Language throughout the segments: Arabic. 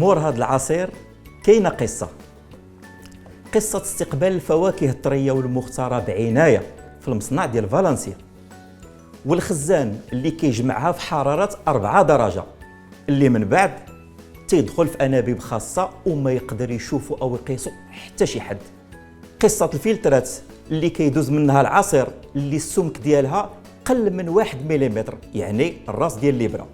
مور هذا العصير كاينه قصه استقبال الفواكه الطريه والمختاره بعنايه في المصنع ديال فالنسيا، والخزان اللي كيجمعها في حراره 4 درجه اللي من بعد تيدخل في انابيب خاصه وما يقدر يشوفوا او يقيسوا حتى شي حد. قصه الفلترات اللي كيدوز منها العصير اللي السمك ديالها قل من 1 ملم، يعني الراس ديال الابره.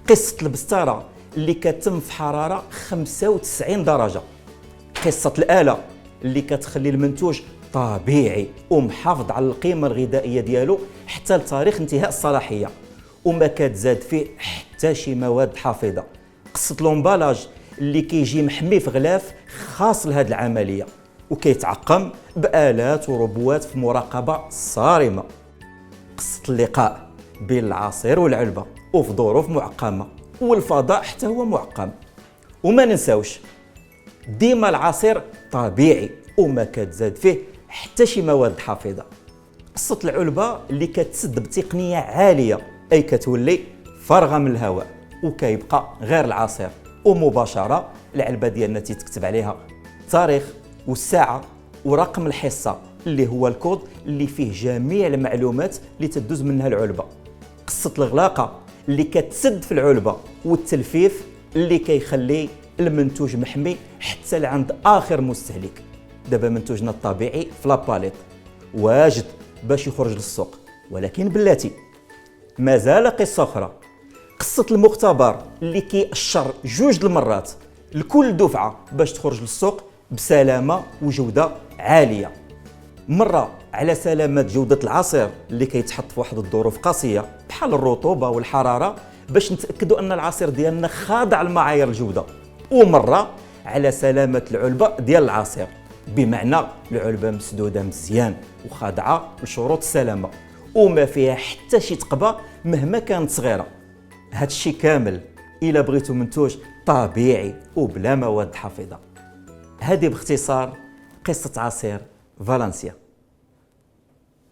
قصه البستاره اللي كتم في حراره 95 درجه. قصه الاله اللي كتخلي المنتوج طبيعي ومحافظ على القيمه الغذائيه ديالو حتى لتاريخ انتهاء الصلاحيه وما كتزاد فيه حتى شي مواد حافظه. قصه لومبالاج اللي كيجي محمي في غلاف خاص لهذه العمليه وكيتعقم بآلات وروبوات في مراقبه صارمه. قصه اللقاء بين العصير والعلبه وفي ظروف معقمه، والفضاء حتى هو معقم. وما ننساوش ديما العصير طبيعي وما كتزاد فيه حتى شي مواد حافظه. قصه العلبه اللي كتسد بتقنيه عاليه، اي كتولي فارغه من الهواء وكيبقى غير العصير، ومباشره العلبه ديالنا تيتكتب عليها التاريخ والساعه ورقم الحصه اللي هو الكود اللي فيه جميع المعلومات اللي تدوز منها العلبه. قصه الغلاقه اللي كتسد في العلبه والتلفيف اللي كيخلي المنتوج محمي حتى لعند اخر مستهلك. دابا منتوجنا الطبيعي في لاباليت واجد باش يخرج للسوق، ولكن بلاتي مازال قصه اخرى. قصه المختبر اللي كيأشر 2 المرات لكل دفعه باش تخرج للسوق بسلامه وجوده عاليه. مره على سلامه جوده العصير اللي كيتحط في واحد الظروف قاسيه بحال الرطوبه والحراره باش نتاكدوا ان العصير ديالنا خاضع لمعايير الجوده، ومره على سلامه العلبه ديال العصير، بمعنى العلبه مسدوده مزيان وخاضعه لشروط السلامه وما فيها حتى شي تقبه مهما كانت صغيره. هذا الشيء كامل الا بغيتوا منتوج طبيعي وبلا مواد حافظه. هذه باختصار قصه عصير فالنسيا.